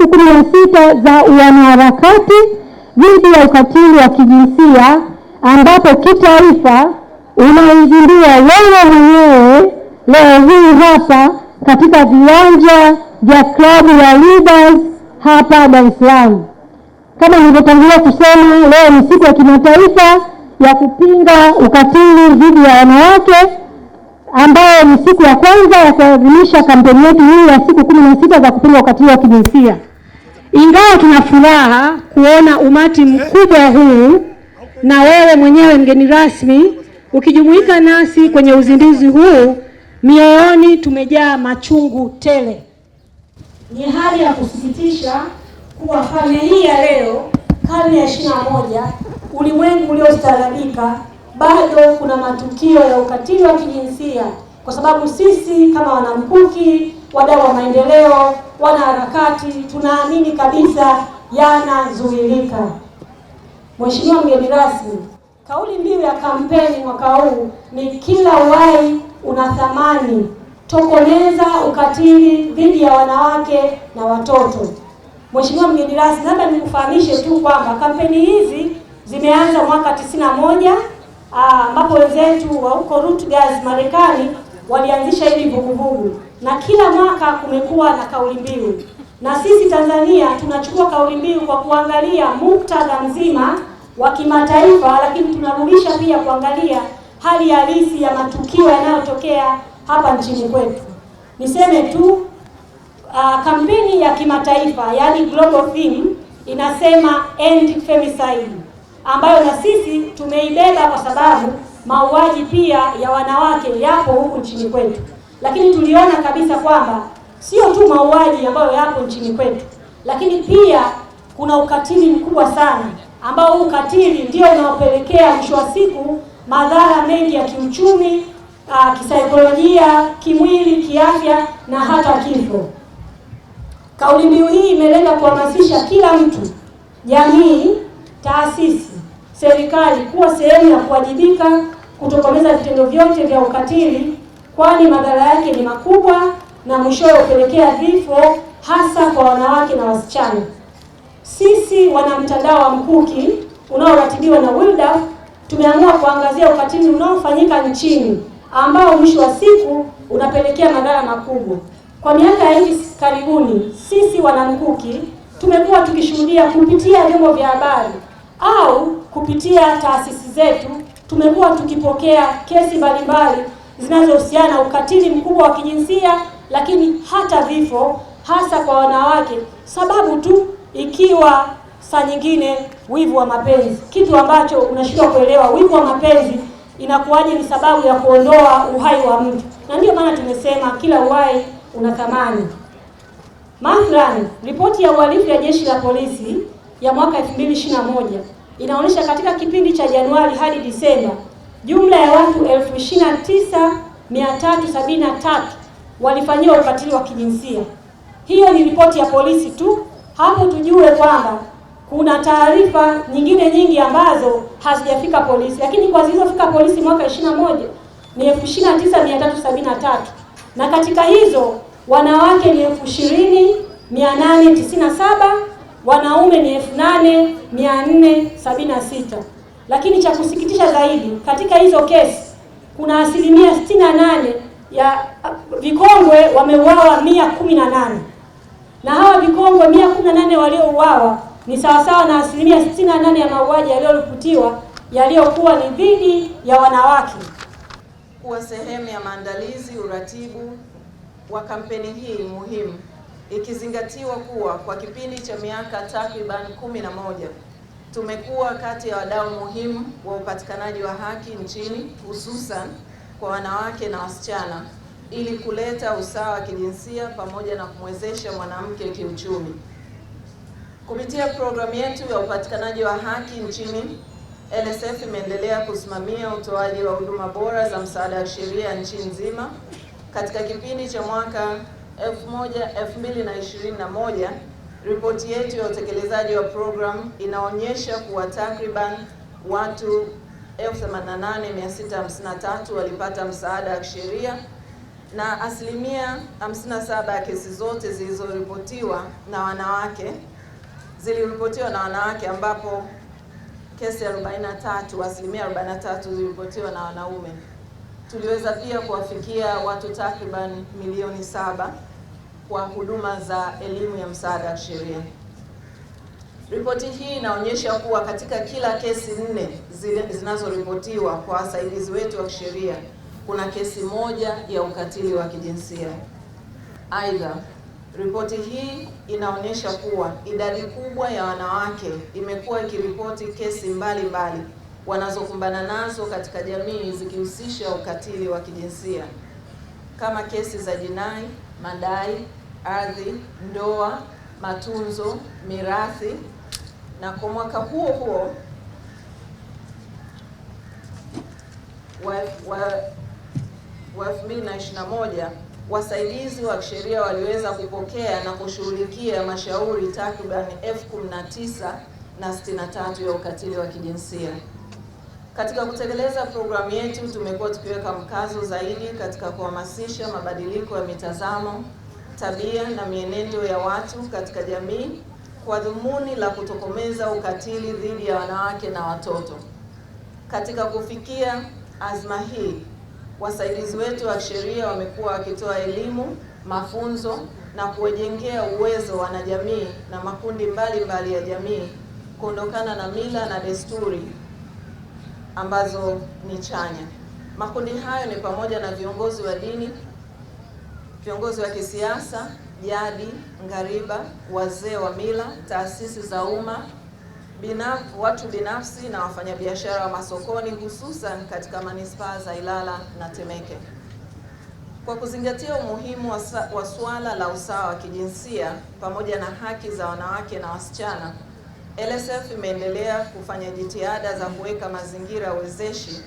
siku 16 za uanaharakati dhidi ya ukatili wa kijinsia, ambapo kitaifa unaizindua wewe mwenyewe leo hii hapa katika viwanja vya klabu ya Leaders hapa Dar es Salaam. Kama nilivyotangulia kusema, leo ni siku ya kimataifa ya kupinga ukatili dhidi ya wanawake, ambayo ni siku ya kwanza ya kuadhimisha kampeni yetu hii ya siku 16 za kupinga ukatili wa kijinsia. Ingawa tuna furaha kuona umati mkubwa huu na wewe mwenyewe mgeni rasmi ukijumuika nasi kwenye uzinduzi huu, mioyoni tumejaa machungu tele. Ni hali ya kusikitisha kuwa karne hii ya leo, karne ya 21, ulimwengu uliostaarabika, bado kuna matukio ya ukatili wa kijinsia, kwa sababu sisi kama wanamkuki, wadau wa maendeleo, wanaharakati, tunaamini kabisa yanazuilika. Mheshimiwa mgeni rasmi, kauli mbiu ya kampeni mwaka huu ni kila uhai una thamani, tokomeza ukatili dhidi ya wanawake na watoto. Mheshimiwa mgeni rasmi, labda nikufahamishe tu kwamba kampeni hizi zimeanza mwaka 91 ambapo wenzetu wa huko Rutgers Marekani walianzisha hili vuguvugu, na kila mwaka kumekuwa na kauli mbiu, na sisi Tanzania tunachukua kauli mbiu kwa kuangalia muktadha mzima wa kimataifa, lakini tunarudisha pia kuangalia hali halisi ya matukio yanayotokea hapa nchini kwetu. Niseme tu kampeni ya kimataifa, yani global theme, inasema end femicide, ambayo na sisi tumeibeba kwa sababu mauaji pia ya wanawake yapo huku nchini kwetu. Lakini tuliona kabisa kwamba sio tu mauaji ambayo yapo nchini kwetu, lakini pia kuna ukatili mkubwa sana, ambao ukatili ndio unaopelekea mwisho wa siku madhara mengi ya kiuchumi, kisaikolojia, kimwili, kiafya na hata kifo. Kauli mbiu hii imelenga kuhamasisha kila mtu, jamii, taasisi, serikali kuwa sehemu ya kuwajibika kutokomeza vitendo vyote vya ukatili, kwani madhara yake ni makubwa na mwishowe hupelekea vifo, hasa kwa wanawake na wasichana. Sisi wanamtandao wa Mkuki unaoratibiwa na WiLDAF tumeamua kuangazia ukatili unaofanyika nchini, ambao mwisho wa siku unapelekea madhara makubwa. Kwa miaka ya hivi karibuni, sisi wanamkuki tumekuwa tukishuhudia kupitia vyombo vya habari au kupitia taasisi zetu, tumekuwa tukipokea kesi mbalimbali zinazohusiana na ukatili mkubwa wa kijinsia, lakini hata vifo, hasa kwa wanawake, sababu tu ikiwa saa nyingine wivu wa mapenzi, kitu ambacho unashindwa kuelewa wivu wa mapenzi inakuwaje ni sababu ya kuondoa uhai wa mtu. Na ndio maana tumesema kila uhai una thamani. Mathalan, ripoti ya uhalifu ya Jeshi la Polisi ya mwaka 2021 inaonyesha katika kipindi cha Januari hadi Disemba, jumla ya watu 29,373 walifanyiwa ukatili wa kijinsia. Hiyo ni ripoti ya polisi tu. Hapo tujue kwamba kuna taarifa nyingine nyingi ambazo hazijafika polisi, lakini kwa zilizofika polisi mwaka 21 ni 29,373, na katika hizo wanawake ni 20,897, wanaume ni 8,476. Lakini cha kusikitisha zaidi, katika hizo kesi kuna 68% ya vikongwe wameuawa 118, na hawa vikongwe 118 waliouawa ni sawasawa na 68% ya mauaji yaliyoripotiwa yaliyokuwa ni dhidi ya wanawake. Kuwa sehemu ya maandalizi, uratibu wa kampeni hii muhimu, ikizingatiwa kuwa kwa kipindi cha miaka takriban 11 tumekuwa kati ya wadau muhimu wa upatikanaji wa haki nchini, hususan kwa wanawake na wasichana, ili kuleta usawa wa kijinsia pamoja na kumwezesha mwanamke kiuchumi. Kupitia programu yetu ya upatikanaji wa haki nchini, LSF imeendelea kusimamia utoaji wa huduma bora za msaada wa sheria nchi nzima. Katika kipindi cha mwaka 2021, ripoti yetu ya utekelezaji wa programu inaonyesha kuwa takriban watu 88,653 walipata msaada wa kisheria na asilimia 57 ya kesi zote zilizoripotiwa na wanawake ziliripotiwa na wanawake, ambapo kesi 43, asilimia 43 ziliripotiwa na wanaume. Tuliweza pia kuwafikia watu takriban milioni 7 kwa huduma za elimu ya msaada wa kisheria. Ripoti hii inaonyesha kuwa katika kila kesi 4 zinazoripotiwa kwa wasaidizi wetu wa kisheria kuna kesi moja ya ukatili wa kijinsia. Aidha, ripoti hii inaonyesha kuwa idadi kubwa ya wanawake imekuwa ikiripoti kesi mbalimbali wanazokumbana nazo katika jamii zikihusisha ukatili wa kijinsia, kama kesi za jinai, madai, ardhi, ndoa, matunzo, mirathi. Na kwa mwaka huo huo wa 2021 wasaidizi wa kisheria waliweza kupokea na kushughulikia mashauri takriban 19,063 ya ukatili wa kijinsia. Katika kutekeleza programu yetu, tumekuwa tukiweka mkazo zaidi katika kuhamasisha mabadiliko ya mitazamo, tabia na mienendo ya watu katika jamii kwa dhumuni la kutokomeza ukatili dhidi ya wanawake na watoto. Katika kufikia azma hii, wasaidizi wetu wa sheria wamekuwa wakitoa elimu, mafunzo na kuwajengea uwezo wanajamii na makundi mbalimbali ya jamii kuondokana na mila na desturi ambazo ni chanya. Makundi hayo ni pamoja na viongozi wa dini, viongozi wa kisiasa, jadi, ngariba, wazee wa mila, taasisi za umma, watu binafsi na wafanyabiashara wa masokoni, hususan katika manispaa za Ilala na Temeke. Kwa kuzingatia umuhimu wa suala la usawa wa kijinsia pamoja na haki za wanawake na wasichana, LSF imeendelea kufanya jitihada za kuweka mazingira wezeshi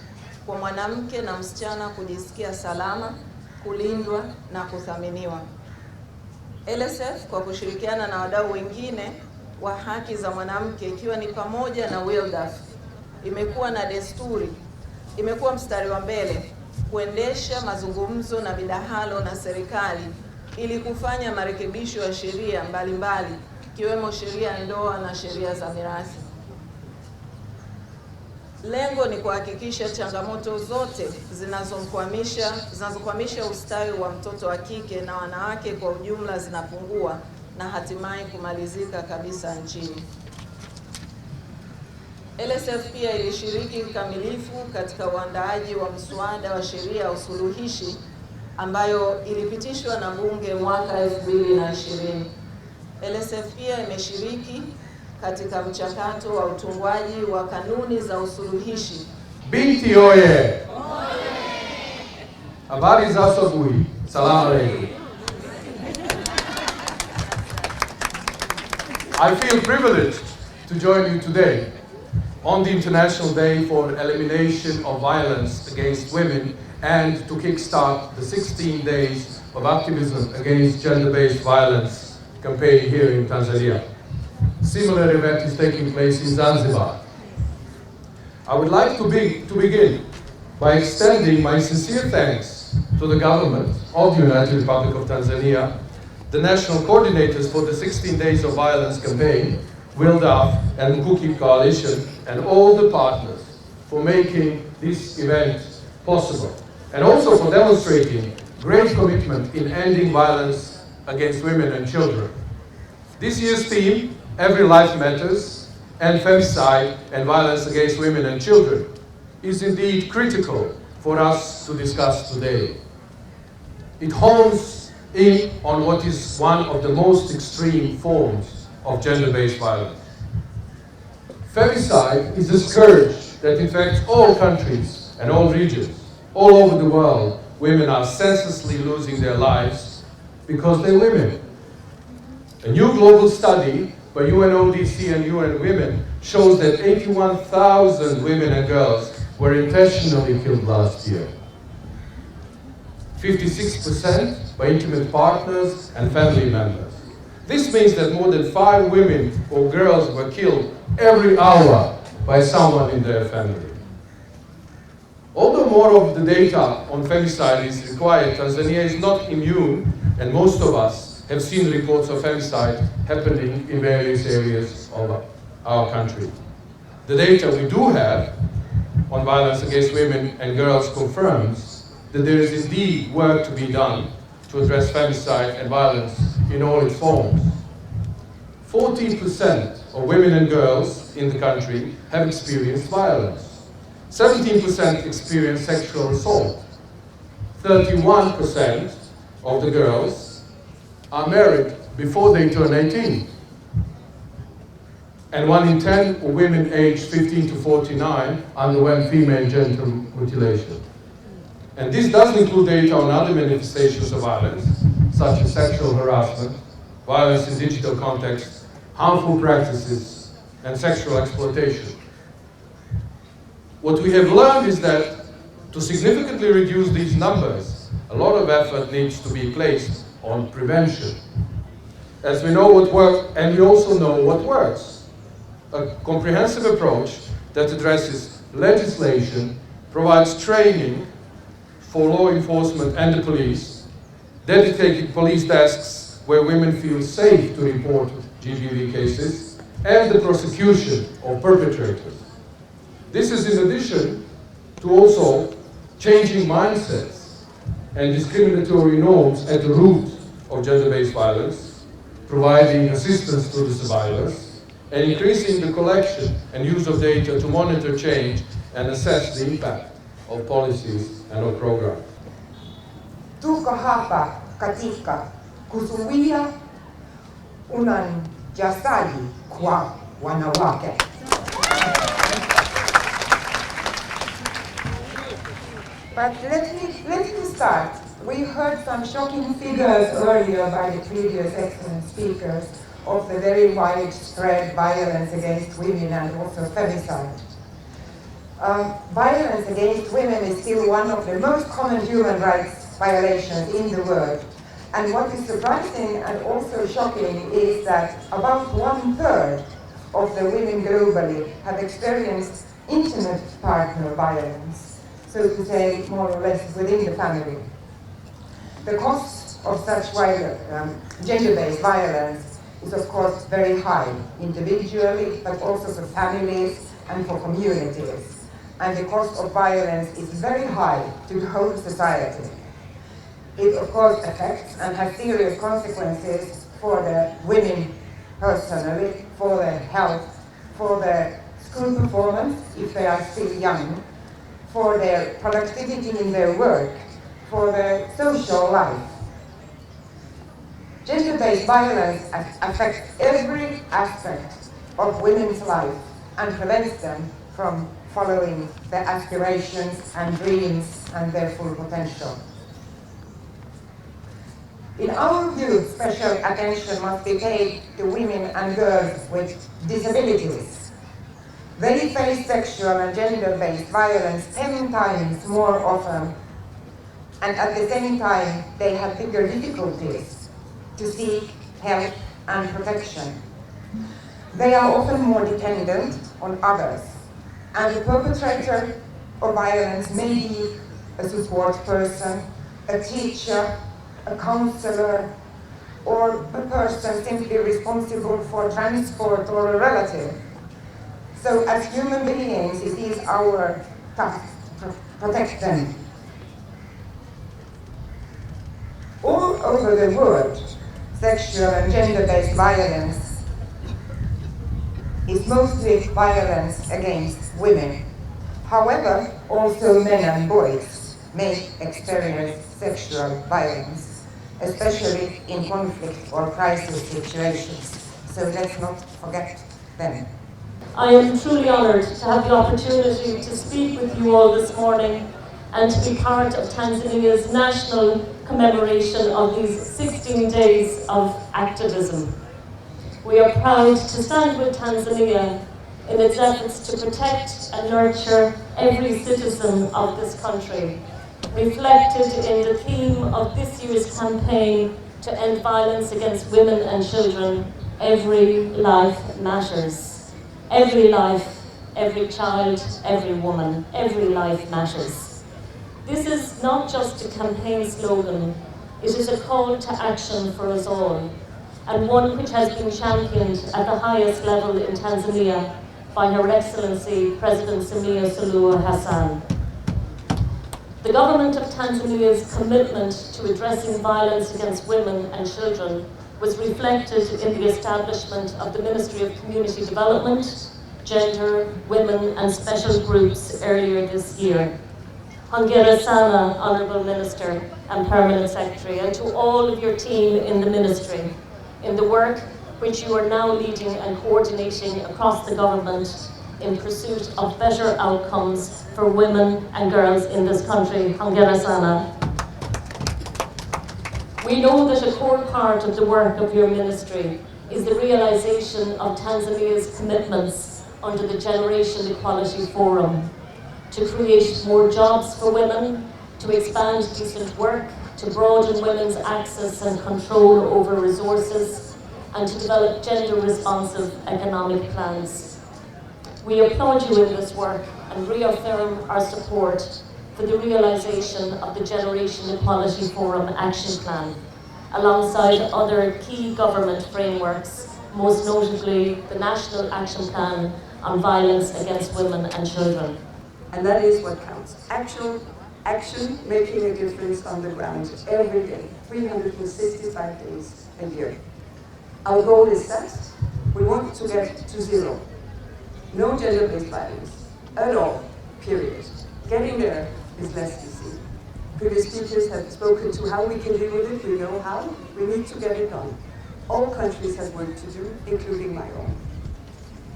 kwa mwanamke na msichana kujisikia salama, kulindwa na kuthaminiwa. LSF kwa kushirikiana na wadau wengine wa haki za mwanamke, ikiwa ni pamoja na WiLDAF, imekuwa mstari wa mbele kuendesha mazungumzo na midahalo na serikali ili kufanya marekebisho ya sheria mbalimbali, ikiwemo sheria ya ndoa na sheria za mirathi. Lengo ni kuhakikisha changamoto zote zinazokwamisha ustawi wa mtoto wa kike na wanawake kwa ujumla zinapungua na hatimaye kumalizika kabisa nchini. LSF pia ilishiriki kikamilifu katika uandaaji wa mswada wa sheria ya usuluhishi ambayo ilipitishwa na Bunge mwaka 2020. LSF pia imeshiriki katika mchakato wa utungwaji wa kanuni za usuluhishi. Binti oye! Habari za asubuhi. Salamu alaykum. I feel privileged to join you today on the International Day for Elimination of Violence Against Women and to kickstart the 16 days of activism against gender-based violence campaign here in Tanzania. Similar event is taking place in Zanzibar. I would like to begin by extending my sincere thanks to the government of the United Republic of Tanzania, the national coordinators for the 16 Days of Violence campaign, WiLDAF and Mkuki Coalition, and all the partners for making this event possible, and also for demonstrating great commitment in ending violence against women and children. This year's theme, Every Life Matters, and femicide and violence against women and children, is indeed critical for us to discuss today. It hones in on what is one of the most extreme forms of gender-based violence. Femicide is a scourge that infects all countries and all regions. All over the world, women are senselessly losing their lives because they're women. A new global study by UNODC and UN Women shows that 81,000 women and girls were intentionally killed last year. 56% by intimate partners and family members. This means that more than 5 women or girls were killed every hour by someone in their family. Although more of the data on femicide is required, Tanzania is not immune, and most of us have seen reports of femicide happening in various areas of our country. The data we do have on violence against women and girls confirms that there is indeed work to be done to address femicide and violence in all its forms. 14% of women and girls in the country have experienced violence. 17% experience sexual assault. 31% of the girls are married before they turn 18. And 1 in 10 women aged 15 to 49 underwent female genital mutilation. And this does include data on other manifestations of violence, such as sexual harassment, violence in digital contexts, harmful practices, and sexual exploitation. What we have learned is that to significantly reduce these numbers, a lot of effort needs to be placed on prevention. As we know what works, and we also know what works. A comprehensive approach that addresses legislation, provides training for law enforcement and the police, dedicated police desks where women feel safe to report GBV cases, and the prosecution of perpetrators. This is in addition to also changing mindsets and discriminatory norms at the root of gender-based violence, providing assistance to the survivors, and increasing the collection and use of data to monitor change and assess the impact of policies and of programs. Tuko hapa katika kuzuia unyanyasaji kwa wanawake. But let me start. We heard some shocking figures earlier by the previous excellent speakers of the very widespread violence against women and also femicide. Violence against women is still one of the most common human rights violations in the world. And what is surprising and also shocking is that about 1/3 of the women globally have experienced intimate partner violence, so to say, more or less within the family. The cost of such gender-based violence is of course very high, individually, but also for families and for communities. And the cost of violence is very high to the whole society. It of course affects and has serious consequences for the women personally, for their health, for their school performance if they are still young, for their productivity in their work, for their social life. Gender-based violence affects every aspect of women's life and prevents them from following their aspirations and dreams and their full potential. In our view, special attention must be paid to women and girls with disabilities. They face sexual and gender-based violence 10 times more often, and at the same time, they have bigger difficulties to seek help and protection. They are often more dependent on others, and the perpetrator of violence may be a support person, a teacher, a counselor, or a person simply responsible for transport or a relative. So as human beings, it is our task to protect them. All over the world, sexual and gender-based violence is mostly violence against women. However, also men and boys may experience sexual violence, especially in conflict or crisis situations. So let's not forget them. I am truly honoured to have the opportunity to speak with you all this morning and to be part of Tanzania's national commemoration of these 16 days of activism. We are proud to stand with Tanzania in its efforts to protect and nurture every citizen of this country, reflected in the theme of this year's campaign to end violence against women and children. Every life matters. Every life, every child, every woman, every life matters. This is not just a campaign slogan, it is a call to action for us all, and one which has been championed at the highest level in Tanzania by Her Excellency President Samia Suluhu Hassan. The government of Tanzania's commitment to addressing violence against women and children was reflected in the establishment of the Ministry of Community Development, Gender, Women and Special Groups earlier this year. Hongera Sana, Honourable Minister and Permanent Secretary, and to all of your team in the Ministry, in the work which you are now leading and coordinating across the government in pursuit of better outcomes for women and girls in this country. Hongera Sana. We know that a core part of the work of your ministry is the realisation of Tanzania's commitments under the Generation Equality Forum to create more jobs for women, to expand decent work, to broaden women's access and control over resources, and to develop gender-responsive economic plans. We applaud you in this work and reaffirm our support for the realisation of the Generation Equality Forum Action Plan, alongside other key government frameworks, most notably the National Action Plan on Violence Against Women and Children. And that is what counts. Action making a difference on the ground every day, 365 days a year. Our goal is set. We want to get to zero. No gender-based violence at all, period. Getting there is less easy. Previous speakers have spoken to how we can deal with it. We know how. We need to get it done. All countries have work to do, including my own.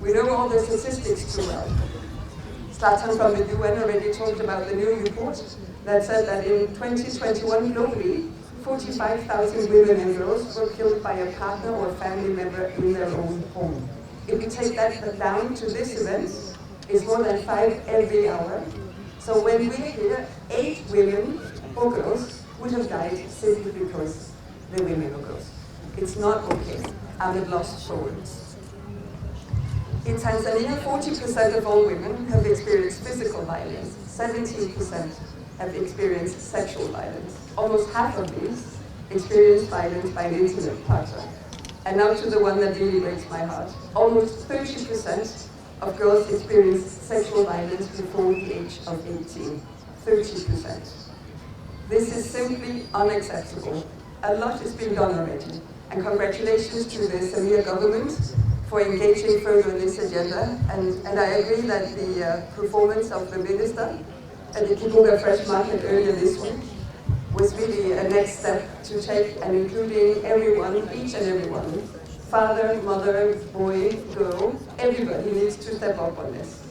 We know all the statistics too well. Zlatan from the UN already talked about the new report that said that in 2021 globally, 45,000 women and girls were killed by a partner or family member in their own home. If we take that down to this event, it's more than 5 every hour. So when we're here, 8 women or girls would have died simply because they're women or girls. It's not okay. I'm at loss for words. In Tanzania, 40% of all women have experienced physical violence. 17% have experienced sexual violence. Almost half of these experienced violence by an intimate partner. And now to the one that really breaks my heart. Almost 30% of girls experience sexual violence before the age of 18. 30%. This is simply unacceptable. A lot has been done already. And congratulations to the Samia government for engaging further in this agenda. And I agree that the performance of the minister at the Kibuga Fresh Market earlier this week was really a next step to take, and including everyone, each and everyone, father, mother, boy, girl, everybody needs to step up on this.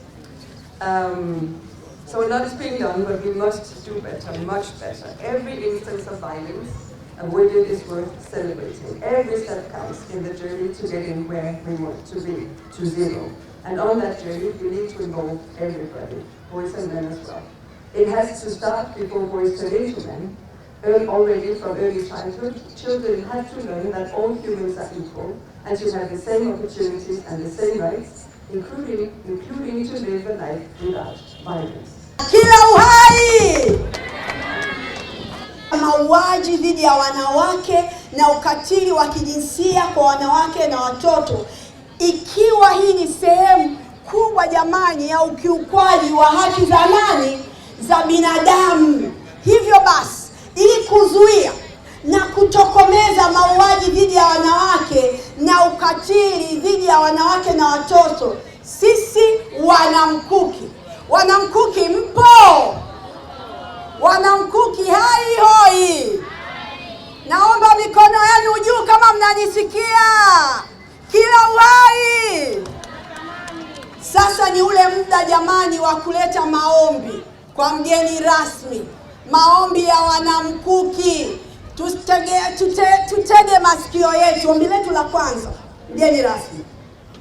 So a lot is being done, but we must do better, much better. Every instance of violence avoided is worth celebrating. Every step counts in the journey to getting where we want to be, to zero. And on that journey, we need to involve everybody, boys and men as well. It has to start before boys turn into men. Already from early childhood, children have to learn that all humans are equal and should have the same opportunities and the same rights, including to live a life without violence. Kila uhai! Mauaji dhidi ya wanawake na ukatili wa kijinsia kwa wanawake na watoto, ikiwa hii ni sehemu kubwa jamani ya ukiukwaji wa haki za nani? Za binadamu. Hivyo basi, ili kuzuia na kutokomeza mauaji dhidi ya wanawake na ukatili dhidi ya wanawake na watoto, sisi wanamkuki mpo? Wanamkuki hai hoi. Naomba mikono yenu juu kama mnanisikia. Kila uhai. Sasa ni ule muda jamani wa kuleta maombi kwa mgeni rasmi. Maombi ya wanamkuki. Tutege masikio yetu. Ombi letu la kwanza, mgeni rasmi,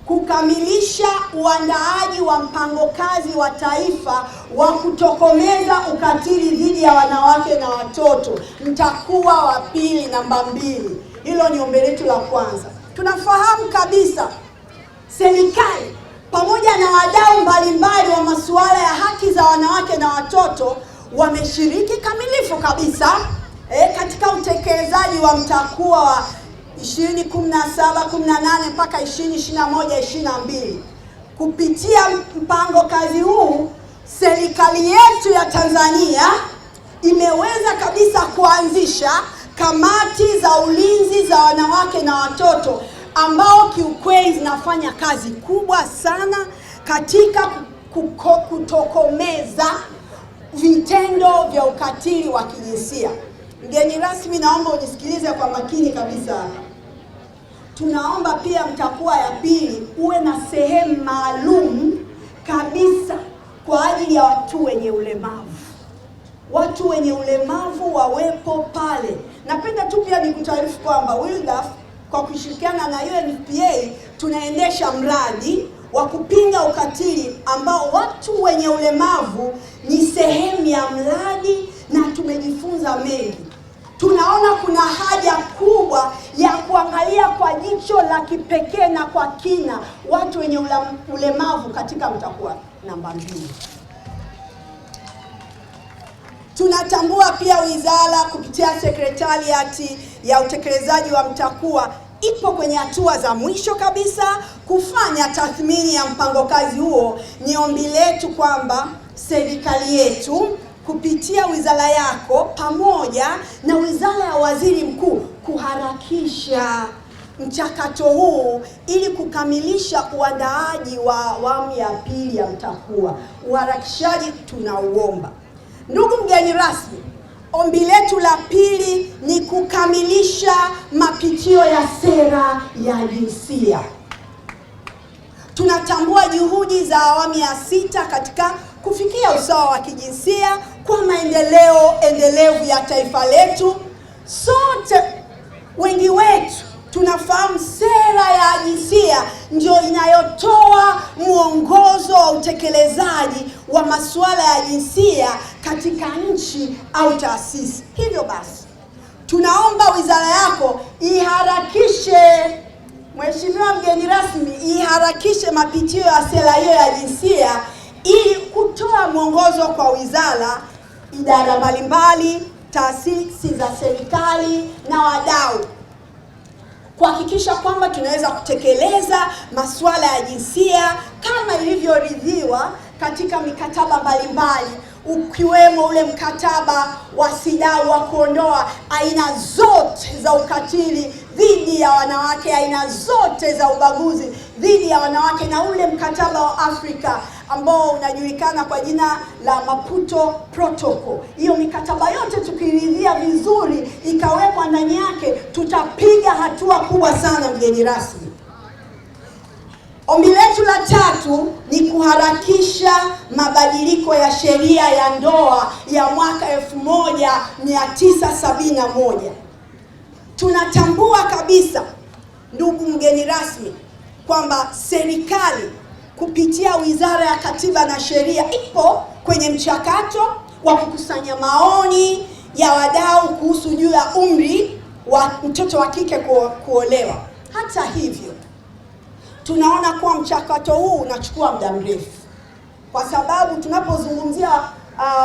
kukamilisha uandaaji wa mpango kazi wa taifa wa kutokomeza ukatili dhidi ya wanawake na watoto. Mtakuwa wa pili, namba 2. Hilo ni ombi letu la kwanza. Tunafahamu kabisa serikali pamoja na wadau mbalimbali wa masuala ya haki za wanawake na watoto wameshiriki kamilifu kabisa katika utekelezaji wa mtakuwa wa 2017, 18 mpaka 2021, 22. Kupitia mpango kazi huu, serikali yetu ya Tanzania imeweza kabisa kuanzisha kamati za ulinzi za wanawake na watoto ambao kiukweli zinafanya kazi kubwa sana katika kutokomeza vitendo vya ukatili wa kijinsia. Mgeni rasmi, naomba unisikilize kwa makini kabisa. Tunaomba pia mtakuwa ya pili uwe na sehemu maalum kabisa kwa ajili ya watu wenye ulemavu. Watu wenye ulemavu wawepo pale. Napenda tu pia nikutaarifu kwamba WiLDAF kwa kushirikiana na UNFPA tunaendesha mradi wa kupinga ukatili ambao watu wenye ulemavu ni sehemu ya mradi, na tumejifunza mengi. Tunaona kuna haja kubwa ya kuangalia kwa jicho la kipekee na kwa kina watu wenye ulemavu katika mtakuwa namba 2. Tunatambua pia wizara kupitia sekretariati ya utekelezaji wa mtakuwa ipo kwenye hatua za mwisho kabisa kufanya tathmini ya mpango kazi huo. Ni ombi letu kwamba serikali yetu kupitia wizara yako pamoja na wizara ya waziri mkuu kuharakisha mchakato huu ili kukamilisha uandaaji wa awamu ya pili ya mtakuwa. Uharakishaji tunauomba. Ndugu mgeni rasmi, ombi letu la pili ni kukamilisha mapitio ya sera ya jinsia. Tunatambua juhudi za awamu ya 6 katika kufikia usawa wa kijinsia kwa maendeleo endelevu ya taifa letu. Sote wengi wetu tunafahamu sera ya jinsia ndio inayotoa mwongozo wa utekelezaji wa masuala ya jinsia katika nchi au taasisi. Hivyo basi, tunaomba wizara yako iharakishe, Mheshimiwa mgeni rasmi, iharakishe mapitio ya sera hiyo ya jinsia ili kutoa mwongozo kwa wizara, idara mbalimbali, taasisi za serikali na wadau, kuhakikisha kwamba tunaweza kutekeleza masuala ya jinsia kama ilivyoridhiwa katika mikataba mbalimbali, ukiwemo ule mkataba wa CEDAW wa kuondoa aina zote za ukatili dhidi ya wanawake, aina zote za ubaguzi dhidi ya wanawake, na ule mkataba wa Afrika ambao unajulikana kwa jina la Maputo Protocol. Hiyo mikataba yote tukiridhia vizuri ikawekwa ndani yake, tutapiga hatua kubwa sana mgeni rasmi. Ombi letu la tatu ni kuharakisha mabadiliko ya sheria ya ndoa ya mwaka 1971. Tunatambua kabisa, ndugu mgeni rasmi, kwamba serikali kupitia Wizara ya Katiba na Sheria ipo kwenye mchakato wa kukusanya maoni ya wadau kuhusu juu ya umri wa mtoto wa kike kuolewa. Hata hivyo, tunaona kuwa mchakato huu unachukua muda mrefu, kwa sababu tunapozungumzia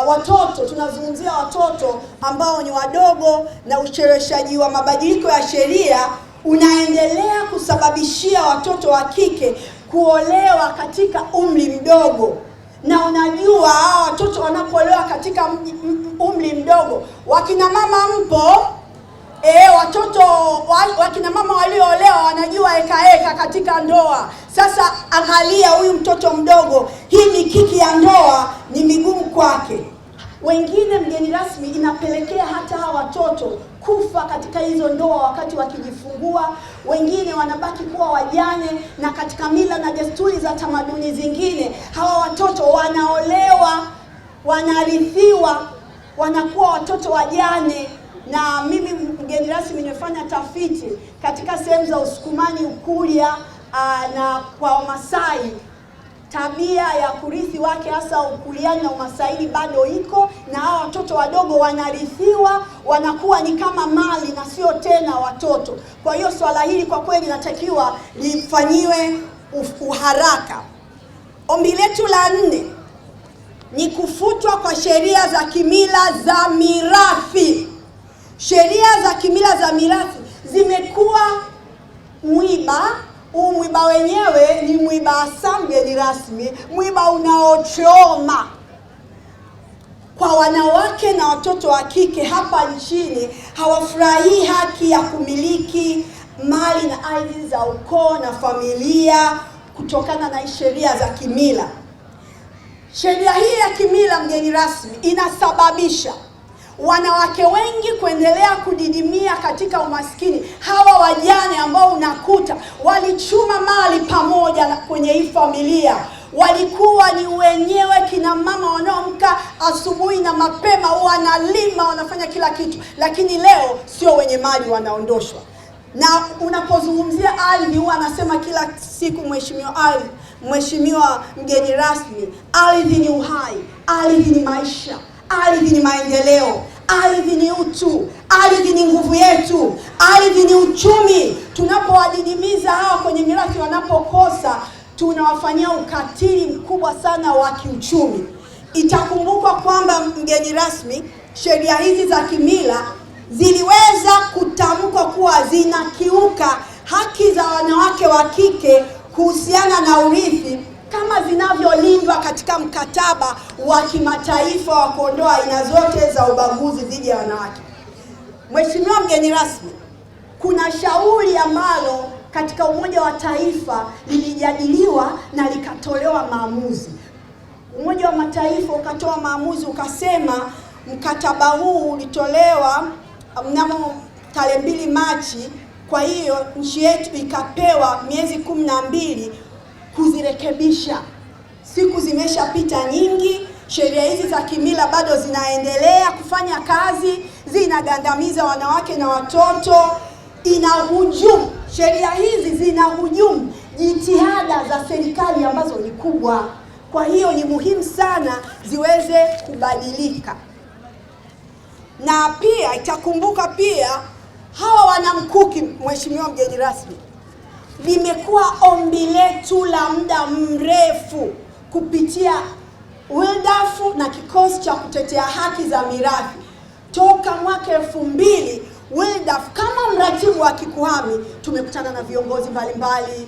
watoto, tunazungumzia watoto ambao ni wadogo, na ucheleweshaji wa mabadiliko ya sheria unaendelea kusababishia watoto wa kike kuolewa katika umri mdogo. Na unajua watoto wanapoolewa katika umri mdogo, wakina mama mpo, watoto wakina mama walioolewa wanajua heka katika ndoa. Sasa angalia huyu mtoto mdogo, hii mikiki ya ndoa ni migumu kwake. Wengine mgeni rasmi, inapelekea hata hawa watoto kufa katika hizo ndoa wakati wakijifungua. Wengine wanabaki kuwa wajane, na katika mila na desturi za tamaduni zingine hawa watoto wanaolewa, wanarithiwa, wanakuwa watoto wajane. Na mimi mgeni rasmi nimefanya tafiti katika sehemu za Usukumani, Ukuria na kwa Wamasai, tabia ya kurithi wake hasa Ukuriani na Umasaini bado iko, na hao watoto wadogo wanarithiwa, wanakuwa ni kama mali na sio tena watoto. Kwa hiyo swala hili kwa kweli linatakiwa lifanyiwe uharaka. Ombi letu la 4 ni kufutwa kwa sheria za kimila za mirathi. Sheria za kimila za mirathi zimekuwa mwiba. Huu mwiba wenyewe ni mwiba hasa, mgeni rasmi, mwiba unaochoma kwa wanawake na watoto wa kike hapa nchini. Hawafurahii haki ya kumiliki mali na ardhi za ukoo na familia kutokana na sheria za kimila. Sheria hii ya kimila, mgeni rasmi, inasababisha wanawake wengi kuendelea kudidimia katika umaskini. Hawa wajane ambao unakuta walichuma mali pamoja kwenye hii familia, walikuwa ni wenyewe kina mama wanaoamka asubuhi na mapema, wanalima, wanafanya kila kitu, lakini leo sio wenye mali, wanaondoshwa. Na unapozungumzia ardhi, huwa anasema kila siku mheshimiwa mgeni rasmi, ardhi ni uhai, ardhi ni maisha, ardhi ni maendeleo, ardhi ni utu, ardhi ni nguvu yetu, ardhi ni uchumi. Tunapowadidimiza hawa kwenye mirathi, wanapokosa, tunawafanyia ukatili mkubwa sana wa kiuchumi. Itakumbukwa kwamba mgeni rasmi, sheria hizi za kimila ziliweza kutamkwa kuwa zinakiuka haki za wanawake wa kike kuhusiana na urithi kama zinavyolindwa katika mkataba wa kimataifa wa kuondoa aina zote za ubaguzi dhidi ya wanawake. Mheshimiwa mgeni rasmi, kuna shauri ambalo katika Umoja wa Taifa lilijadiliwa na likatolewa maamuzi. Umoja wa Mataifa ukatoa maamuzi ukasema mkataba huu ulitolewa mnamo tarehe 2 Machi. Kwa hiyo nchi yetu ikapewa miezi 12 kuzirekebisha. Siku zimeshapita nyingi, sheria hizi za kimila bado zinaendelea kufanya kazi, zinagandamiza wanawake na watoto, inahujumu. Sheria hizi zinahujumu jitihada za serikali ambazo ni kubwa. Kwa hiyo ni muhimu sana ziweze kubadilika. Na pia itakumbuka pia hawa wanamkuki, mheshimiwa mgeni rasmi, limekuwa ombi letu la muda mrefu kupitia WiLDAF na kikosi cha kutetea haki za mirathi. Toka mwaka 2000 WiLDAF kama mratibu wa kikuhami tumekutana na viongozi mbalimbali,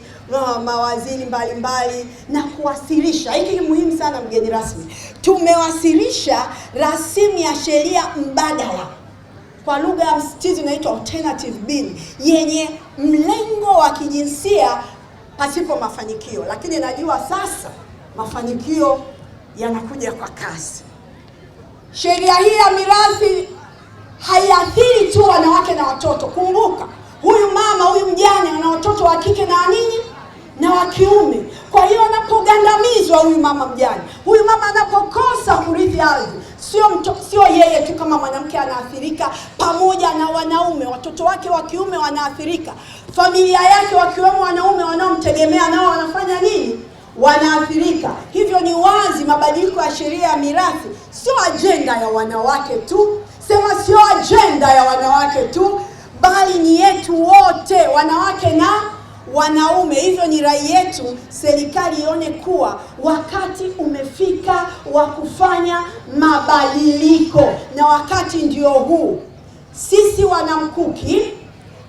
mawaziri mbalimbali na kuwasilisha. Hiki ni muhimu sana mgeni rasmi. Tumewasilisha rasimu ya sheria mbadala, kwa lugha ya msitizo inaitwa alternative bill, yenye mlengo wa kijinsia pasipo mafanikio. Lakini najua sasa mafanikio yanakuja kwa kasi. Sheria hii ya mirathi haiathiri tu wanawake na watoto. Kumbuka, huyu mama, huyu mjane ana watoto wa kike na nini na wa kiume. Kwa hiyo anapogandamizwa huyu mama mjane, huyu mama anapokosa kurithi ardhi, sio yeye tu kama mwanamke anaathirika, pamoja na wanaume, watoto wake wa kiume wanaathirika, familia yake wakiwemo wanaume wanaomtegemea nao wanafanya nini? Wanaathirika. Hivyo ni wazi mabadiliko ya sheria ya mirathi sio ajenda ya wanawake tu, sio ajenda ya wanawake tu, bali ni yetu wote, wanawake na wanaume. Hivyo ni rai yetu serikali ione kuwa wakati umefika wa kufanya mabadiliko, na wakati ndio huu. Sisi wanamkuki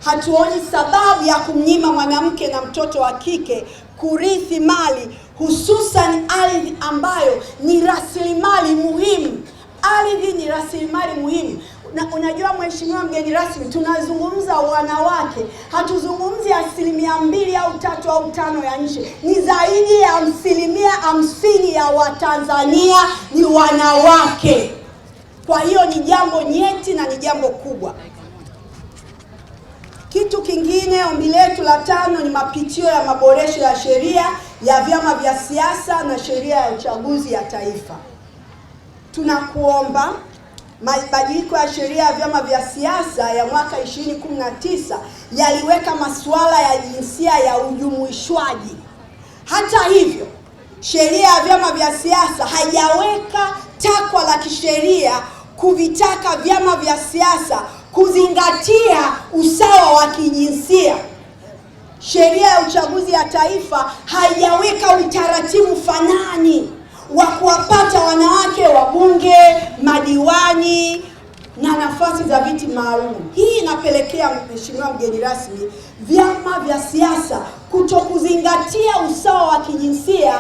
hatuoni sababu ya kumnyima mwanamke na mtoto wa kike kurithi mali, hususan ardhi ambayo ni rasilimali muhimu. Ardhi ni rasilimali muhimu. Na unajua mheshimiwa mgeni rasmi, tunazungumza wanawake, hatuzungumzi 2% au 3 au 5 ya nchi. Ni zaidi ya 50% ya Watanzania ni wanawake. Kwa hiyo ni jambo nyeti na ni jambo kubwa. Kitu kingine, ombi letu la 5 ni mapitio ya maboresho ya sheria ya vyama vya siasa na sheria ya uchaguzi ya taifa. Tunakuomba mabadiliko ya sheria ya vyama vya siasa ya mwaka 2019 yaliweka masuala ya jinsia ya ujumuishwaji. Hata hivyo, sheria ya vyama vya siasa haijaweka takwa la kisheria kuvitaka vyama vya siasa kuzingatia usawa wa kijinsia. Sheria ya uchaguzi ya taifa haijaweka utaratibu fanani wa kuwapata wanawake wabunge, madiwani na nafasi za viti maalum. Hii inapelekea, Mheshimiwa mgeni rasmi, vyama vya siasa kutokuzingatia usawa wa kijinsia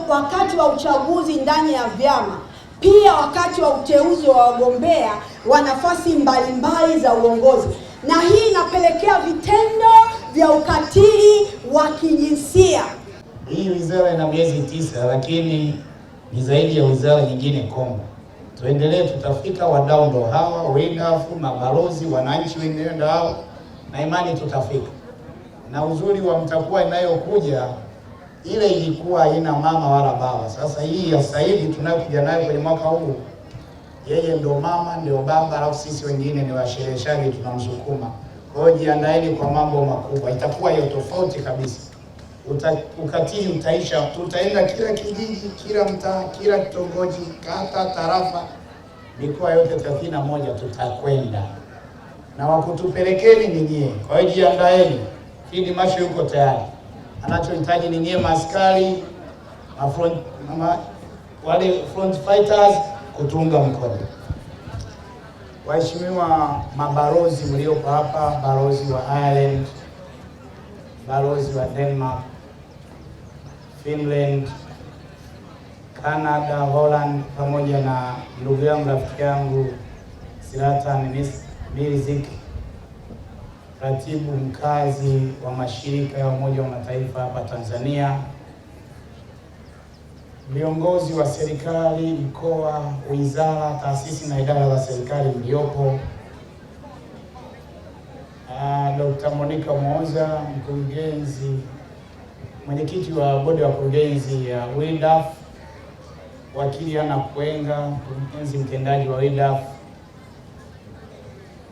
wakati wa uchaguzi ndani ya vyama, pia wakati wa uteuzi wa wagombea wa nafasi mbalimbali za uongozi, na hii inapelekea vitendo vya ukatili wa kijinsia. Hii wizara ina miezi 9, lakini ni zaidi ya wizara nyingine Kongo. Tuendelee, tutafika. Wadau ndo hawa, wendafu, mabalozi, wananchi wenyewe ndo hawa, na imani tutafika. Na uzuri wa mtakuwa inayokuja, ile ilikuwa haina mama wala baba. Sasa hii ya sasa hivi tunayokuja nayo kwenye mwaka huu, yeye ndo mama ndio baba, alafu sisi wengine ni washereheshaji tunamsukuma. Kwa hiyo jiandaeni kwa mambo makubwa, itakuwa hiyo tofauti kabisa. Ukatili utaisha, tutaenda kila kijiji, kila mtaa, kila kitongoji, kata, tarafa, mikoa yote 31 tutakwenda. Na wakutupelekeni ni nyie. Kwa hiyo jiandaeni. Field Marshal yuko tayari. Anachohitaji ni nyie maaskari, wale front fighters kutunga mkono. Waheshimiwa mabalozi mliopo hapa, balozi wa Ireland, balozi wa Denmark, Finland, Canada, Holland, pamoja na ndugu yangu rafiki yangu Zlatan Milizic, ratibu mkazi wa mashirika ya Umoja wa Mataifa hapa Tanzania, viongozi wa serikali, mkoa, wizara, taasisi na idara za serikali mliopo, Dr. Monica Moza, mkurugenzi, mwenyekiti wa bodi ya wakurugenzi ya WIDAF, wakili Ana Kwenga, mkurugenzi mtendaji wa WIDAF,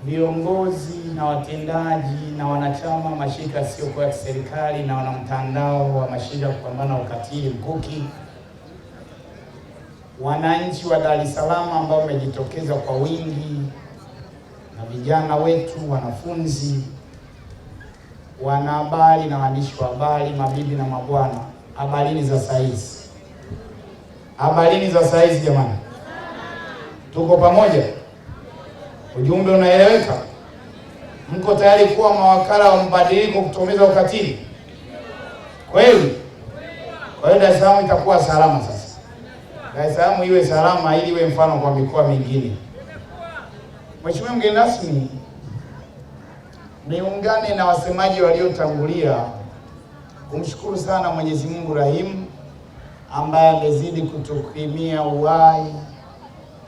viongozi na watendaji na wanachama mashirika yasiyokuwa ya serikali na wanamtandao wa mashirika kupambana na ukatili Mkuki, wananchi wa Dar es Salaam ambao wamejitokeza kwa wingi, na vijana wetu, wanafunzi, wanahabari na waandishi wa habari, mabibi na mabwana, habarini za saizi. Habarini za saizi jamani. Tuko pamoja? Ujumbe unaeleweka? Mko tayari kuwa mawakala wa mabadiliko kutokomeza ukatili? Kweli? Kwa hiyo Dar es Salaam itakuwa salama sasa. Dar es Salaam iwe salama ili iwe mfano kwa mikoa mingine. Mheshimiwa mgeni rasmi, niungane na wasemaji waliotangulia kumshukuru sana Mwenyezi Mungu Rahimu ambaye amezidi kutukrimia uhai,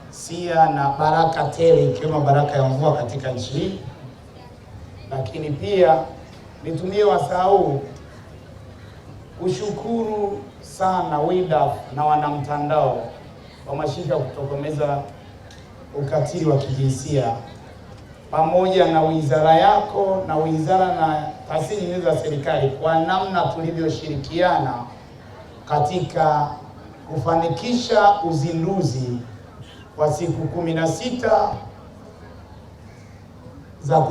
sia na baraka tele, ikiwemo baraka ya mvua katika nchi hii. Lakini pia nitumie wasaa huu kushukuru sana WIDAF na wanamtandao wa mashirika kutokomeza ukatili wa kijinsia, pamoja na wizara yako na wizara na taasisi nyingine za serikali, kwa namna tulivyoshirikiana katika kufanikisha uzinduzi wa siku 16 za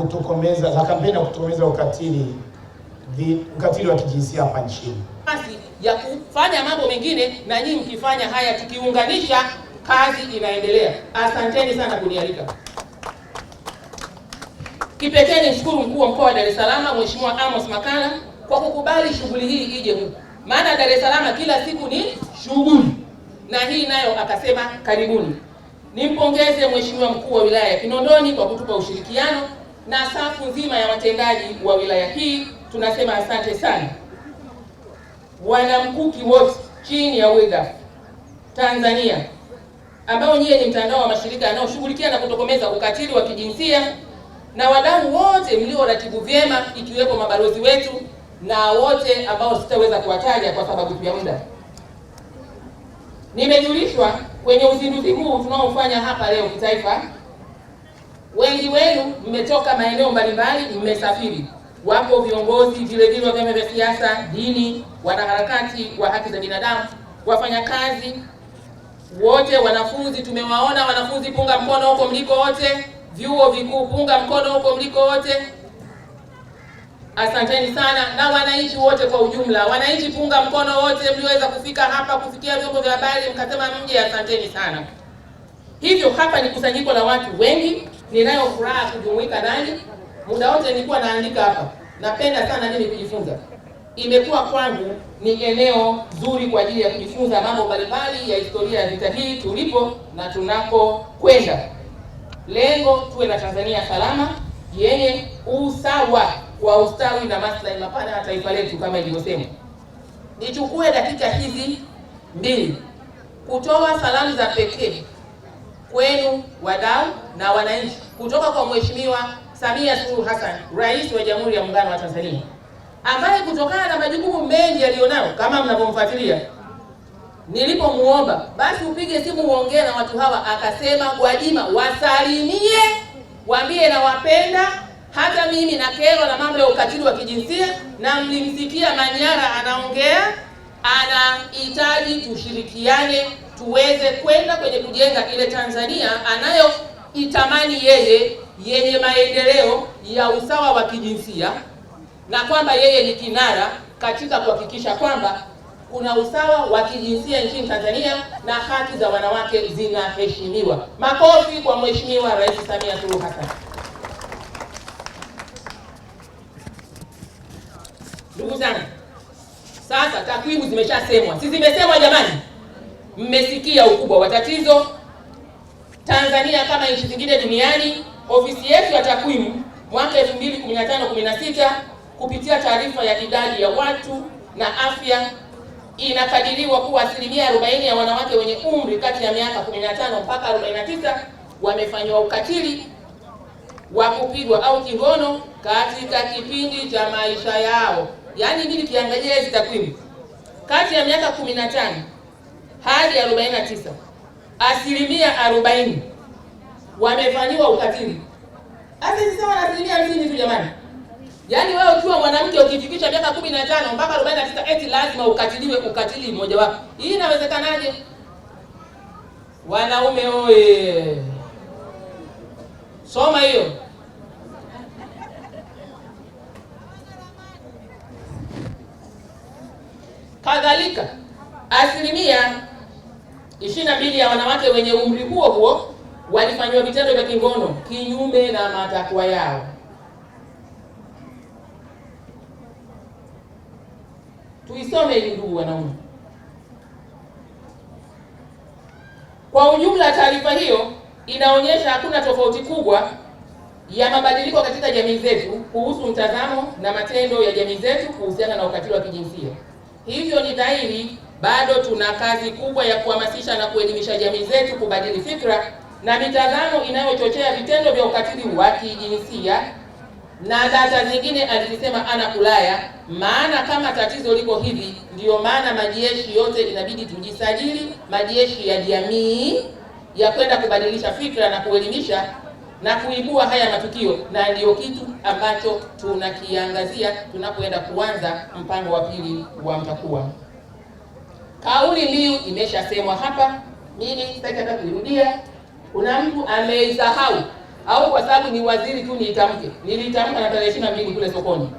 kampeni ya kutokomeza ukatili wa kijinsia hapa nchini. Ya kufanya mambo mengine na nyinyi mkifanya haya, tukiunganisha kazi inaendelea. Asanteni sana kunialika. Kipekee nishukuru mkuu wa mkoa wa Dar es Salaam Mheshimiwa Amos Makala kwa kukubali shughuli hii ije huku. Maana Dar es Salaam kila siku ni shughuli. Na hii nayo akasema karibuni. Nimpongeze Mheshimiwa mkuu wa wilaya ya Kinondoni kwa kutupa ushirikiano na safu nzima ya watendaji wa wilaya hii, tunasema asante sana. Wanamkuki wote chini ya WIDAF Tanzania ambao nyie ni mtandao wa mashirika yanayoshughulikia na kutokomeza ukatili wa kijinsia, na wadau wote mlioratibu vyema, ikiwepo mabalozi wetu na wote ambao sitaweza kuwataja kwa sababu ya muda. Nimejulishwa kwenye uzinduzi huu tunaofanya hapa leo kitaifa, wengi wenu mmetoka maeneo mbalimbali, mmesafiri. Wapo viongozi vile vile wa vyama vya siasa, dini, wanaharakati wa haki za binadamu, wafanyakazi wote, wanafunzi tumewaona. Wanafunzi punga mkono huko mliko wote, vyuo vikuu punga mkono huko mliko wote. Asanteni sana, na wananchi wote kwa ujumla, wananchi punga mkono wote mliweza kufika hapa, kufikia vyombo vya habari mkasema mje, asanteni sana. Hivyo hapa ni kusanyiko la watu wengi, ninayo furaha kujumuika nanyi. Muda wote nilikuwa naandika hapa, napenda sana mimi kujifunza. Imekuwa kwangu ni eneo zuri kwa ajili ya kujifunza mambo mbalimbali ya historia ya vita hii, tulipo na tunakokwenda. Lengo tuwe na Tanzania salama yenye usawa wa ustawi na maslahi mapana ya taifa letu kama ilivyosema. Nichukue dakika hizi mbili kutoa salamu za pekee kwenu wadau na wananchi kutoka kwa Mheshimiwa Samia Suluhu Hassan, Rais wa Jamhuri ya Muungano wa Tanzania, ambaye kutokana na majukumu mengi alionayo kama mnavyomfuatilia, nilipomuomba basi upige simu uongee na watu hawa, akasema Gwajima wasalimie, waambie na wapenda, hata mimi na kero na mambo ya ukatili wa kijinsia, na mlimsikia Manyara anaongea, anahitaji tushirikiane tuweze kwenda kwenye kujenga ile Tanzania anayoitamani yeye, yenye maendeleo ya usawa wa kijinsia, na kwamba yeye ni kinara katika kuhakikisha kwamba kuna usawa wa kijinsia nchini Tanzania na haki za wanawake zinaheshimiwa. Makofi kwa Mheshimiwa Rais Samia Suluhu Hassan. Ndugu zangu, sasa takwimu zimeshasemwa. Si zimesemwa jamani? Mmesikia ukubwa wa tatizo. Tanzania kama nchi zingine duniani, ofisi yetu ya takwimu mwaka 2015-16 kupitia taarifa ya idadi ya watu na afya inakadiriwa kuwa 40% ya wanawake wenye umri kati ya miaka 15 mpaka 49 wamefanywa ukatili wa kupigwa au kingono katika kipindi cha maisha yao. Yaani mimi nikiangalia hizi takwimu kati ya miaka 15 hadi 49, 40% wamefanywa ukatili. Hata si sawa na 50% tu jamani. Yaani wewe ukiwa mwanamke ukifikisha miaka 15 mpaka 49 eti lazima ukatiliwe ukatili mmoja wapo. Hii inawezekanaje? Wanaume oye. Soma hiyo. Kadhalika 22% ya wanawake wenye umri huo walifanywa vitendo vya kingono kinyume na matakwa yao. Tuisome hili ndugu wanaume. Kwa ujumla taarifa hiyo inaonyesha hakuna tofauti kubwa ya mabadiliko katika jamii zetu kuhusu mtazamo na matendo ya jamii zetu kuhusiana na ukatili wa kijinsia. Hivyo ni dhahiri bado tuna kazi kubwa ya kuhamasisha na kuelimisha jamii zetu kubadili fikra na mitazamo inayochochea vitendo vya ukatili wa kijinsia, na data zingine alizisema ana kulaya. Maana kama tatizo liko hivi, ndio maana majeshi yote inabidi tujisajili, majeshi ya jamii ya kwenda kubadilisha fikra na kuelimisha na kuibua haya matukio, na ndio kitu ambacho tunakiangazia tunapoenda kuanza mpango wa pili wa mtakuwa. Kauli mbiu imeshasemwa hapa, mimi sitaki hata kuirudia. Kuna mtu ameisahau au kwa sababu ni waziri tu niitamke. Nilitamka na tarehe 22 kule sokoni.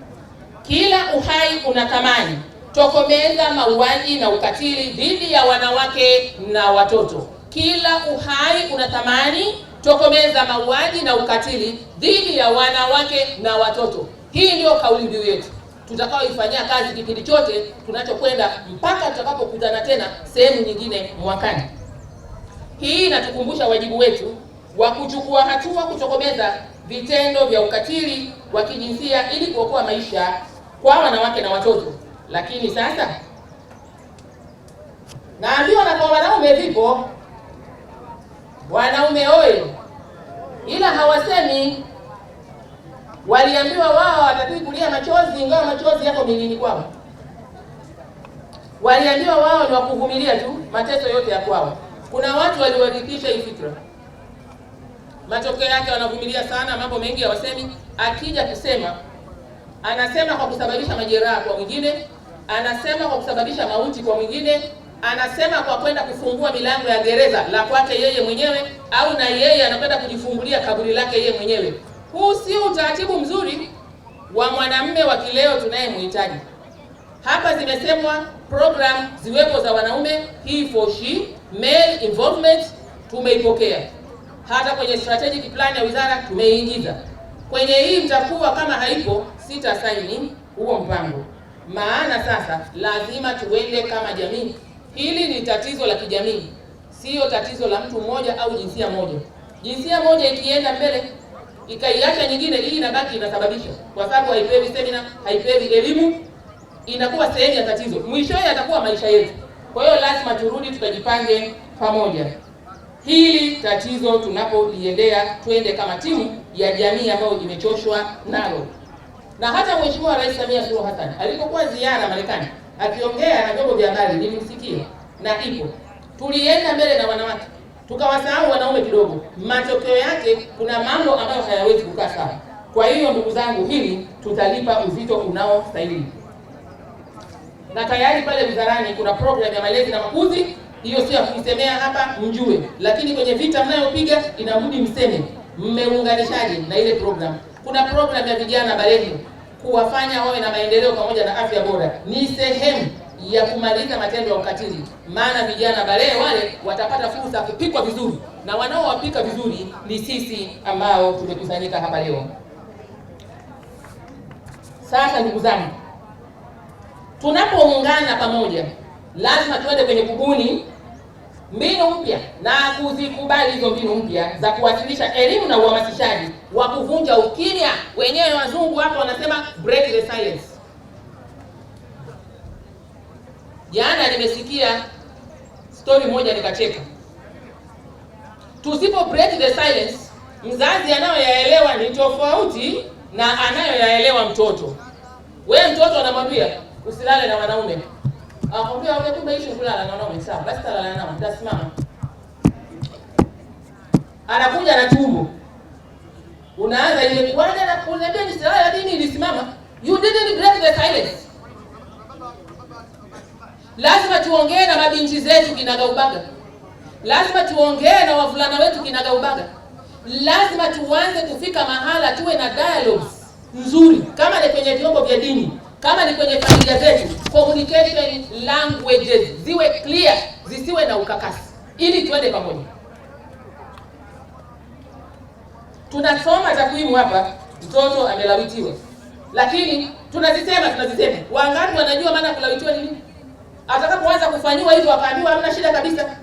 Kila uhai una thamani. Tokomeza mauaji na ukatili dhidi ya wanawake na watoto. Kila uhai una thamani. Tokomeza mauaji na ukatili dhidi ya wanawake na watoto. Hii ndio kauli mbiu yetu tutakaoifanyia kazi kipindi chote tunachokwenda mpaka tutakapokutana tena sehemu nyingine mwakani. Hii inatukumbusha wajibu wetu wa kuchukua hatua kutokomeza vitendo vya ukatili wa kijinsia ili kuokoa maisha kwa wanawake na watoto. Lakini sasa naambiwa na kwa wanaume vipo. Wanaume oye. Ila hawasemi. Waliambiwa wao watakiwi kulia machozi ingawa machozi yako milini kwao. Waliambiwa wao ni wakuvumilia tu mateso yote ya kwao. Kuna watu waliwadhikisha hii fikra. Matokeo yake wanavumilia sana, mambo mengi hawasemi. Akija kusema, anasema kwa kusababisha majeraha kwa mwingine, anasema kwa kusababisha mauti kwa mwingine, anasema kwa kwenda kufungua milango ya gereza la kwake yeye mwenyewe, au na yeye anakwenda kujifungulia kaburi lake yeye mwenyewe. Huu si utaratibu mzuri wa mwanamume wa kileo tunayemhitaji. Hapa zimesemwa program ziwepo za wanaume, he for she, male involvement, tumeipokea. Hata kwenye strategic plan ya wizara tumeingiza. Kwenye hii mtakuwa kama haipo sita saini huo mpango. Maana sasa lazima tuende kama jamii. Hili ni tatizo la kijamii, sio tatizo la mtu mmoja au jinsia moja. Jinsia moja ikienda mbele ikaiacha nyingine, hii inabaki inasababisha, kwa sababu haipewi semina, haipewi elimu, inakuwa sehemu ya tatizo. Mwishowe atakuwa maisha yetu. Kwa hiyo lazima turudi tukajipange pamoja. Hili tatizo tunapoliendea twende kama timu ya jamii ambayo imechoshwa nalo. Na hata Mheshimiwa Rais Samia Suluhu Hassan alipokuwa ziara Marekani akiongea na vyombo vya habari nilimsikia, na ipo. Tulienda mbele na wanawake, tukawasahau wanaume kidogo. Matokeo yake kuna mambo ambayo hayawezi kukaa sawa. Kwa hiyo ndugu zangu, hili tutalipa uzito unaostahili. Na tayari pale wizarani kuna program ya malezi na makuzi, hiyo sio kuisemea hapa mjue, lakini kwenye vita mnayopiga inabudi mseme mmeunganishaje na ile program. Kuna program ya vijana balehe kuwafanya wawe na maendeleo pamoja na afya bora, ni sehemu ya kumaliza matendo ya ukatili. Maana vijana balehe wale watapata fursa ya kupikwa vizuri, na wanaowapika vizuri ni sisi ambao tumekusanyika hapa leo. Sasa ndugu zangu, tunapoungana pamoja lazima tuende kwenye kubuni mbinu mpya na kuzikubali hizo mbinu mpya za kuwasilisha elimu na uhamasishaji wa kuvunja ukimya. Wenyewe wazungu hapo wanasema break the silence. Jana nimesikia story moja nikacheka. Tusipo break the silence, mzazi anayoyaelewa ni tofauti na anayoyaelewa mtoto. Wewe mtoto anamwambia usilale na wanaume. Akwambia wewe kumbe ishi kulala na wanaume, sawa basi talala nao, nitasimama. Anakuja na tumbo. Unaanza ile kuaja na kuniambia nisilale, lakini nilisimama. You didn't break the silence. Lazima tuongee na mabinti zetu kinagaubaga. Lazima tuongee na wavulana wetu kinagaubaga. Lazima tuanze kufika mahala tuwe na dialogues nzuri, kama ni kwenye vyombo vya dini, kama ni kwenye familia zetu. Communication languages ziwe clear, zisiwe na ukakasi, ili tuende pamoja. Tunasoma takwimu hapa, mtoto amelawitiwa, lakini tunazisema. Wangapi wanajua maana kulawitiwa ni nini? Atakapoanza kufanyiwa hivyo akaambiwa hamna shida kabisa,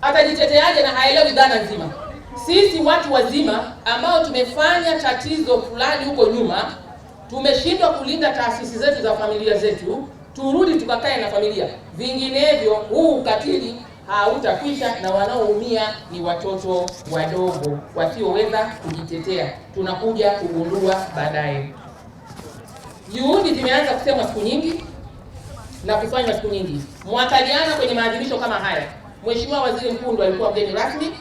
atajiteteaje na haelewi dhana nzima? Sisi watu wazima ambao tumefanya tatizo fulani huko nyuma, tumeshindwa kulinda taasisi zetu za familia zetu, turudi tukakae na familia. Vinginevyo huu ukatili hautakwisha, na wanaoumia ni watoto wadogo wasioweza kujitetea. Tunakuja kugundua baadaye. Juhudi zimeanza kusemwa siku nyingi na kufanywa siku nyingi. Mwaka jana kwenye maadhimisho kama haya, Mheshimiwa Waziri Mkuu ndo alikuwa mgeni rasmi.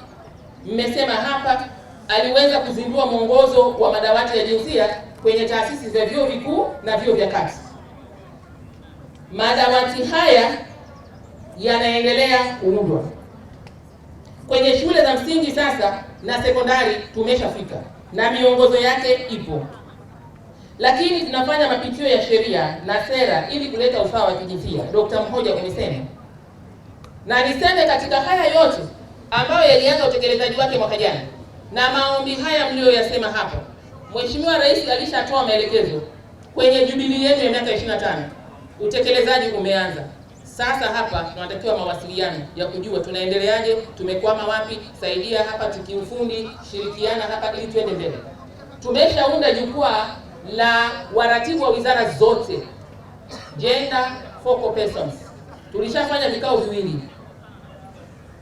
Mmesema hapa aliweza kuzindua mwongozo wa madawati ya jinsia kwenye taasisi za vyuo vikuu na vyuo vya kati. Madawati haya yanaendelea kuundwa kwenye shule za msingi sasa na sekondari. Tumeshafika na miongozo yake ipo, lakini tunafanya mapitio ya sheria na sera ili kuleta usawa wa kijinsia. Dr. Mhoja umesema, na niseme katika haya yote ambayo yalianza utekelezaji wake mwaka jana na maombi haya mlioyasema hapa, Mheshimiwa Rais alishatoa maelekezo kwenye jubilii yetu ya miaka 25. Utekelezaji umeanza. Sasa hapa tunatakiwa mawasiliano ya kujua tunaendeleaje, tumekwama wapi, saidia hapa tukiufundi, shirikiana hapa ili tuende mbele. Tumeshaunda jukwaa la waratibu wa wizara zote, gender focal persons. Tulishafanya vikao viwili.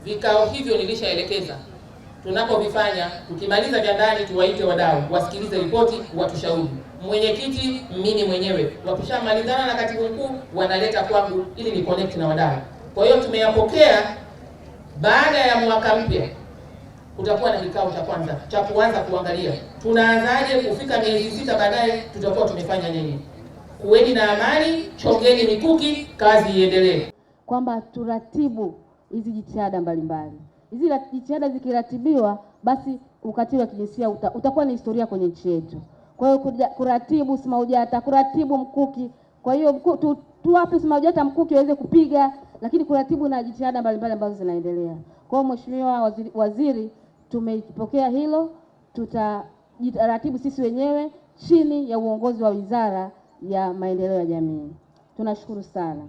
Vikao hivyo nilishaelekeza tunapovifanya, tukimaliza vya ndani tuwaite wadau, wasikilize ripoti, watushauri. Mwenyekiti mimi mwenyewe, wakishamalizana na katibu mkuu wanaleta kwangu ili ni connect na wadau. Kwa hiyo tumeyapokea. Baada ya mwaka mpya kutakuwa na kikao cha kwanza cha kuanza kuangalia tunaanzaje, kufika miezi 6 baadaye tutakuwa tumefanya nini. Kuweni na amani, chongeni mikuki, kazi iendelee. Kwamba turatibu hizi jitihada mbalimbali. Hizi jitihada zikiratibiwa, basi ukatili wa kijinsia utakuwa ni historia kwenye nchi yetu. Kwa hiyo kuratibu SMAUJATA, kuratibu mkuki. Kwa hiyo tuwape SMAUJATA mkuki waweze kupiga, lakini kuratibu na jitihada mbalimbali ambazo zinaendelea. Kwa hiyo Mheshimiwa Waziri, tumepokea hilo, tutaratibu sisi wenyewe chini ya uongozi wa Wizara ya Maendeleo ya Jamii. Tunashukuru sana.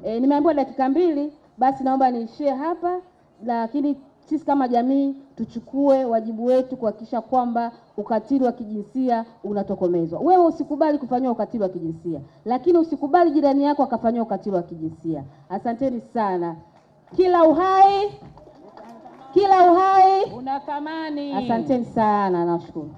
Nimeambiwa dakika 2, basi naomba niishie hapa, lakini sisi kama jamii tuchukue wajibu wetu kuhakikisha kwamba ukatili wa kijinsia unatokomezwa. Wewe usikubali kufanywa ukatili wa kijinsia, lakini usikubali jirani yako akafanywa ukatili wa kijinsia. Asanteni sana. Kila uhai una thamani. Asanteni sana, nashukuru.